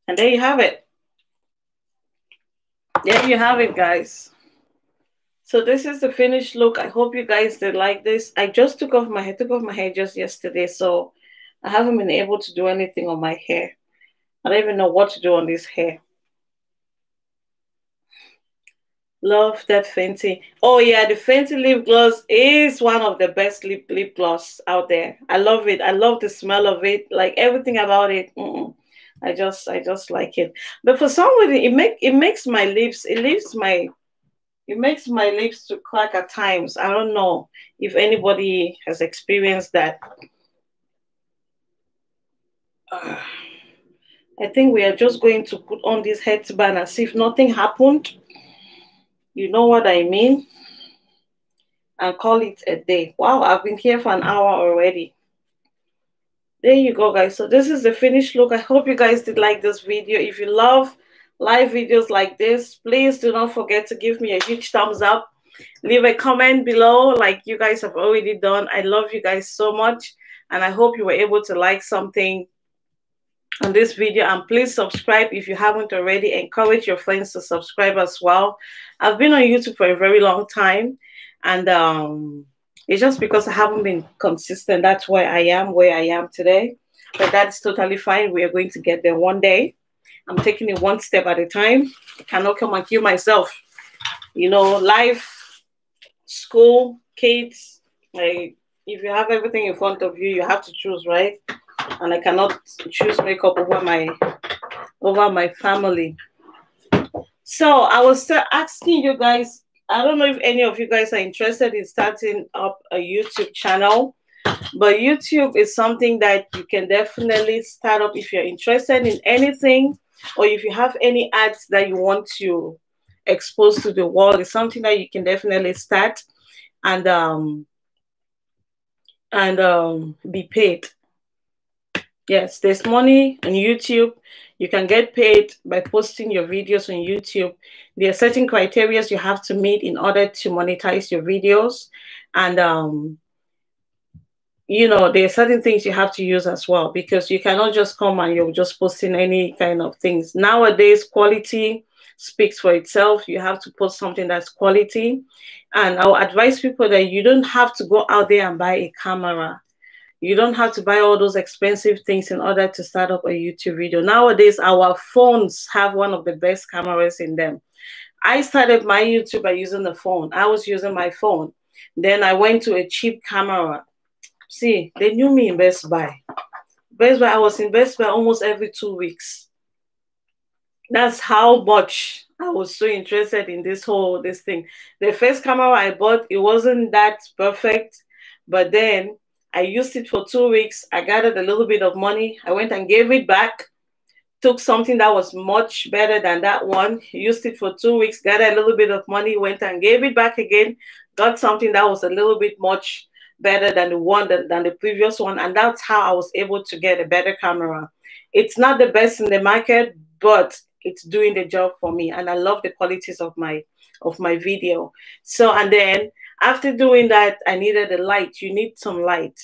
And there you have it. There you have it, guys. So this is the finished look. I hope you guys did like this. I just took off my hair just yesterday, so I haven't been able to do anything on my hair. I don't even know what to do on this hair. Love that Fenty. Oh yeah, the Fenty lip gloss is one of the best lip gloss out there. I love it. I love the smell of it. Like everything about it. I just like it. But for some reason, it makes my lips. It makes my lips to crack at times. I don't know if anybody has experienced that. I think we are just going to put on this headband as if nothing happened. You know what I mean? And call it a day. Wow, I've been here for an hour already. There you go, guys. So this is the finished look. I hope you guys did like this video. If you love live videos like this, please do not forget to give me a huge thumbs up. Leave a comment below like you guys have already done. I love you guys so much. And I hope you were able to like something on this video, and please subscribe if you haven't already. Encourage your friends to subscribe as well. I've been on YouTube for a very long time, and it's just because I haven't been consistent. That's why I am where I am today, but that's totally fine. We are going to get there one day. I'm taking it one step at a time. I cannot come and kill myself. You know, life, school, kids, like if you have everything in front of you, you have to choose, right? And I cannot choose makeup over my family. So I was asking you guys, I don't know if any of you guys are interested in starting up a YouTube channel, but YouTube is something that you can definitely start up if you're interested in anything, or if you have any ads that you want to expose to the world. It's something that you can definitely start and be paid. Yes, there's money on YouTube. You can get paid by posting your videos on YouTube. There are certain criteria you have to meet in order to monetize your videos. And there are certain things you have to use as well, because you cannot just come and you're just posting any kind of things. Nowadays, quality speaks for itself. You have to post something that's quality. And I'll advise people that you don't have to go out there and buy a camera. You don't have to buy all those expensive things in order to start up a YouTube video. Nowadays, our phones have one of the best cameras in them. I started my YouTube by using the phone. I was using my phone. Then I went to a cheap camera. See, they knew me in Best Buy. Best Buy, I was in Best Buy almost every 2 weeks. That's how much I was so interested in this thing. The first camera I bought, it wasn't that perfect, but then I used it for 2 weeks. I gathered a little bit of money. I went and gave it back. Took something that was much better than that one. Used it for 2 weeks. Gathered a little bit of money. Went and gave it back again. Got something that was a little bit much better than the previous one. And that's how I was able to get a better camera. It's not the best in the market, but it's doing the job for me. And I love the qualities of my video. So, and then after doing that, I needed a light. You need some light.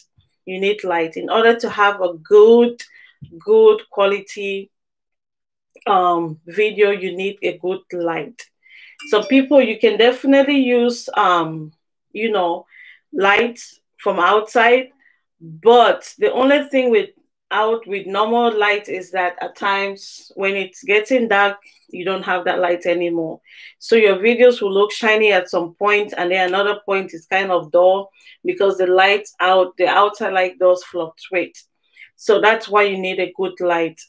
You need light in order to have a good quality video. You need a good light. Some people, you can definitely use lights from outside, but the only thing with normal light is that at times when it's getting dark, you don't have that light anymore. So your videos will look shiny at some point, and then another point is kind of dull because the outer light does fluctuate. So that's why you need a good light.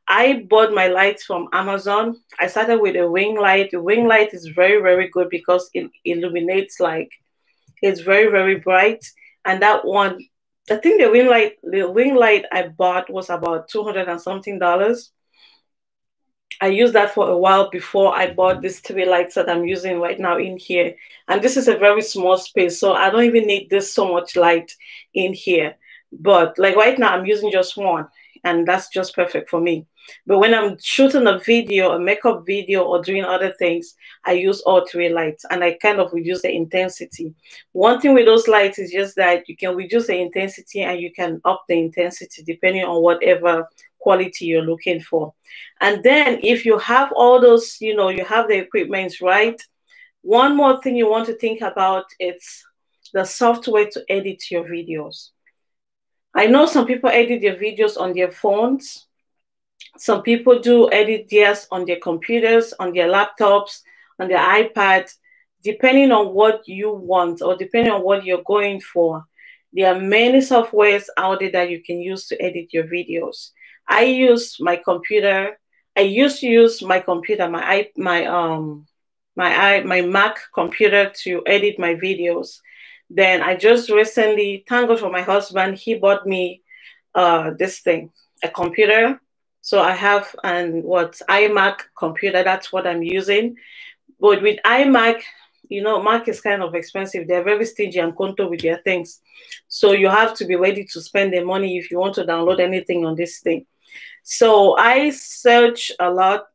I bought my lights from Amazon. I started with a ring light. The ring light is very, very good because it illuminates, like, it's very, very bright. And that one, I think the ring light I bought was about $200 and something. I used that for a while before I bought these 3 lights that I'm using right now in here. And this is a very small space, so I don't even need this so much light in here. But like right now, I'm using just one, and that's just perfect for me. But when I'm shooting a video, a makeup video, or doing other things, I use all 3 lights, and I kind of reduce the intensity. One thing with those lights is just that you can reduce the intensity and you can up the intensity depending on whatever quality you're looking for. And then if you have all those, you have the equipment, right? One more thing you want to think about, it's the software to edit your videos. I know some people edit their videos on their phones. Some people do edit theirs on their computers, on their laptops, on their iPads, depending on what you want or depending on what you're going for. There are many softwares out there that you can use to edit your videos. I use my computer. I used to use my computer, my Mac computer to edit my videos. Then I just recently, thank God for my husband, he bought me this thing, a computer. So I have iMac computer. That's what I'm using. But with iMac, Mac is kind of expensive. They're very stingy and conto with their things. So you have to be ready to spend the money if you want to download anything on this thing. So I search a lot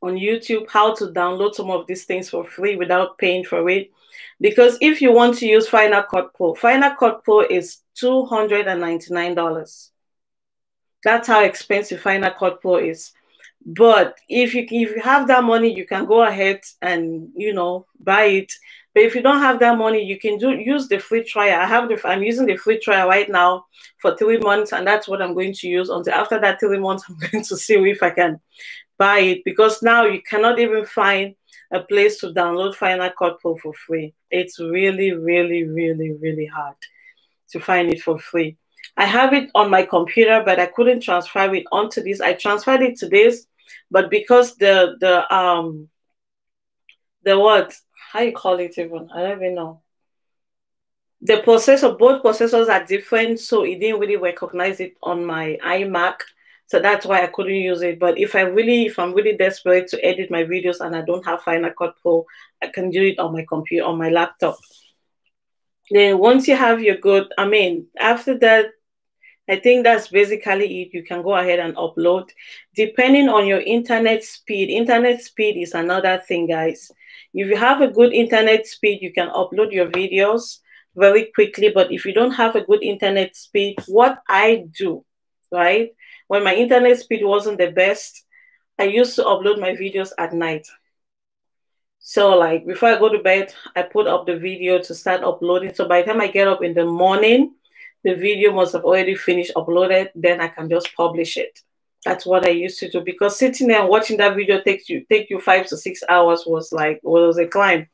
on YouTube how to download some of these things for free without paying for it. Because if you want to use Final Cut Pro is $299. That's how expensive Final Cut Pro is. But if you have that money, you can go ahead and buy it. But if you don't have that money, you can use the free trial. I'm using the free trial right now for 3 months, and that's what I'm going to use until after that 3 months. I'm going to see if I can buy it, because now you cannot even find a place to download Final Cut Pro for free. It's really, really, really, really hard to find it for free. I have it on my computer, but I couldn't transfer it onto this. I transferred it to this, but because the the what? How you call it even? I don't even know. The processor, both processors are different, so it didn't really recognize it on my iMac. So that's why I couldn't use it. But if I'm really desperate to edit my videos and I don't have Final Cut Pro, I can do it on my computer, on my laptop. Then once you have your good, I mean, after that, I think that's basically it. You can go ahead and upload. Depending on your internet speed is another thing, guys. If you have a good internet speed, you can upload your videos very quickly. But if you don't have a good internet speed, what I do, right? When my internet speed wasn't the best, I used to upload my videos at night. So like before I go to bed, I put up the video to start uploading. So by the time I get up in the morning, the video must have already finished uploaded. Then I can just publish it. That's what I used to do, because sitting there and watching that video take you 5 to 6 hours was a climb.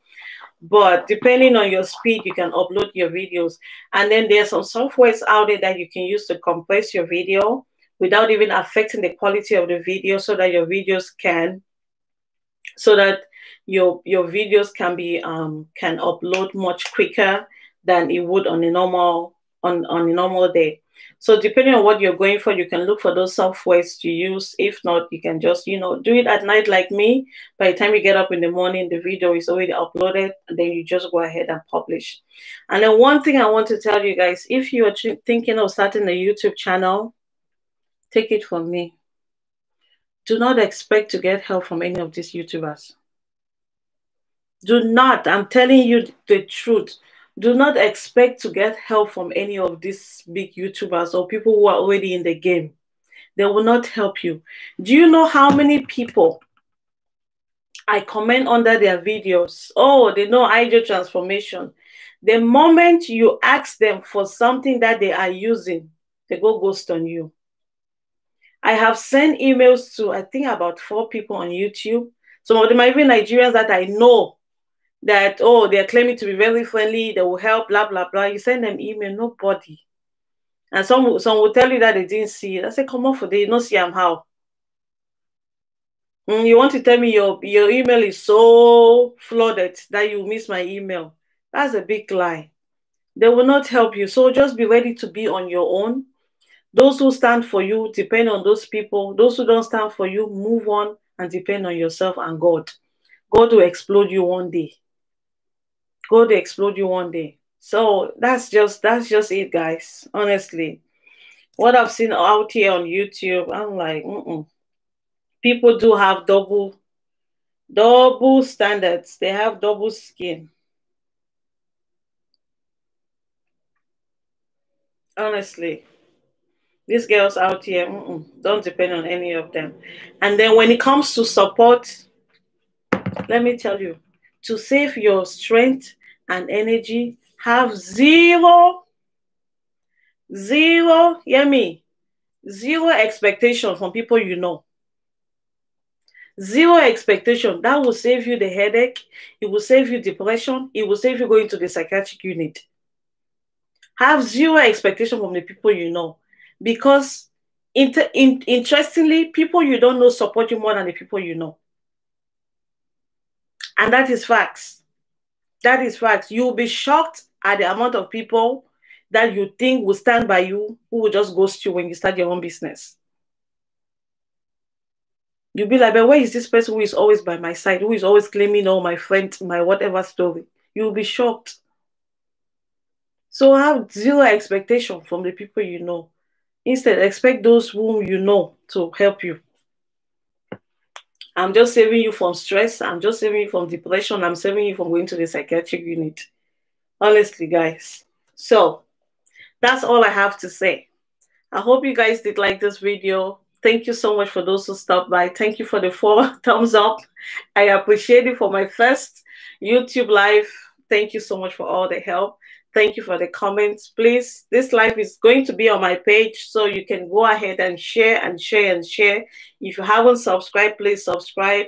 But depending on your speed, you can upload your videos. And then there's some softwares out there that you can use to compress your video without even affecting the quality of the video, so that your videos can so that your videos can upload much quicker than it would on a normal day. So depending on what you're going for, you can look for those softwares to use. If not, you can just do it at night like me. By the time you get up in the morning, the video is already uploaded, and then you just go ahead and publish. And then one thing I want to tell you guys, if you are thinking of starting a YouTube channel, take it from me, do not expect to get help from any of these YouTubers. Do not, I'm telling you the truth. Do not expect to get help from any of these big YouTubers or people who are already in the game. They will not help you. Do you know how many people I comment under their videos? Oh, they know ideal transformation. The moment you ask them for something that they are using, they go ghost on you. I have sent emails to, I think, about 4 people on YouTube. Some of them are even Nigerians that I know that, oh, they're claiming to be very friendly, they will help, blah, blah, blah. You send them email, nobody. And some will tell you that they didn't see it. I say, come on, for they not see them how. You want to tell me your email is so flooded that you miss my email? That's a big lie. They will not help you. So just be ready to be on your own. Those who stand for you, depend on those people. Those who don't stand for you, move on and depend on yourself and God. God will explode you one day. God will explode you one day. So that's just it, guys. Honestly, what I've seen out here on YouTube, I'm like, people do have double standards. They have double skin. Honestly, these girls out here, don't depend on any of them. And then when it comes to support, let me tell you, to save your strength and energy, have zero, hear me, zero expectation from people you know. Zero expectation. That will save you the headache. It will save you depression. It will save you going to the psychiatric unit. Have zero expectation from the people you know. Because interestingly, people you don't know support you more than the people you know. And that is facts. That is facts. You will be shocked at the amount of people that you think will stand by you, who will just ghost you when you start your own business. You'll be like, but where is this person who is always by my side, who is always claiming, oh, my friend, my whatever story? You'll be shocked. So have zero expectation from the people you know. Instead, expect those whom you know to help you. I'm just saving you from stress. I'm just saving you from depression. I'm saving you from going to the psychiatric unit. Honestly, guys. So that's all I have to say. I hope you guys did like this video. Thank you so much for those who stopped by. Thank you for the 4 thumbs up. I appreciate it for my first YouTube live. Thank you so much for all the help. Thank you for the comments. Please, this live is going to be on my page, so you can go ahead and share and share and share. If you haven't subscribed, please subscribe.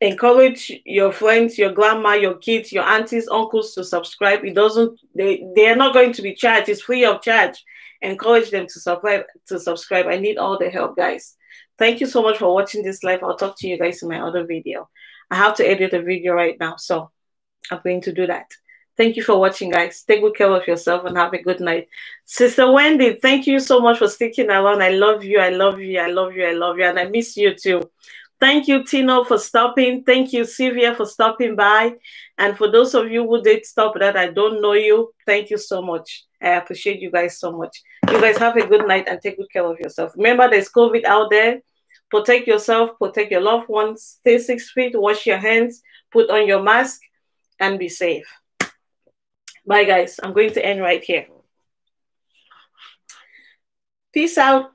Encourage your friends, your grandma, your kids, your aunties, uncles to subscribe. They are not going to be charged. It's free of charge. Encourage them to subscribe. I need all the help, guys. Thank you so much for watching this live. I'll talk to you guys in my other video. I have to edit a video right now, so I'm going to do that. Thank you for watching, guys. Take good care of yourself and have a good night. Sister Wendy, thank you so much for sticking around. I love you. I love you. I love you. I love you. And I miss you too. Thank you, Tino, for stopping. Thank you, Sylvia, for stopping by. And for those of you who did stop that I don't know you, thank you so much. I appreciate you guys so much. You guys have a good night and take good care of yourself. Remember, there's COVID out there. Protect yourself, protect your loved ones, stay 6 feet, wash your hands, put on your mask, and be safe. Bye, guys. I'm going to end right here. Peace out.